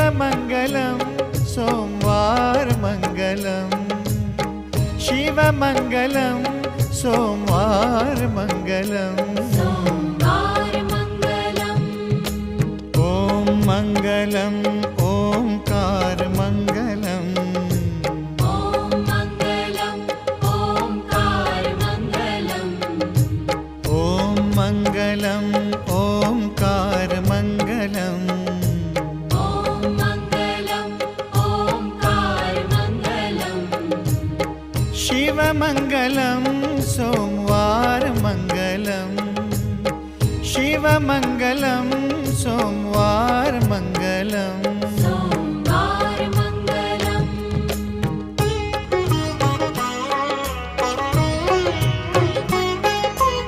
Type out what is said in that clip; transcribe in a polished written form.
शिवमङ्गलं सोमवारमङ्गलं शिवमङ्गलं सोमवारमङ्गलम् ॐ मङ्गलम् ओंकारमङ्गलम् ॐ मङ्गलम् ओंकारमङ्गलम् शिवमङ्गलं सोमवारमङ्गलं शिवमङ्गलं सोमवारमङ्गलम्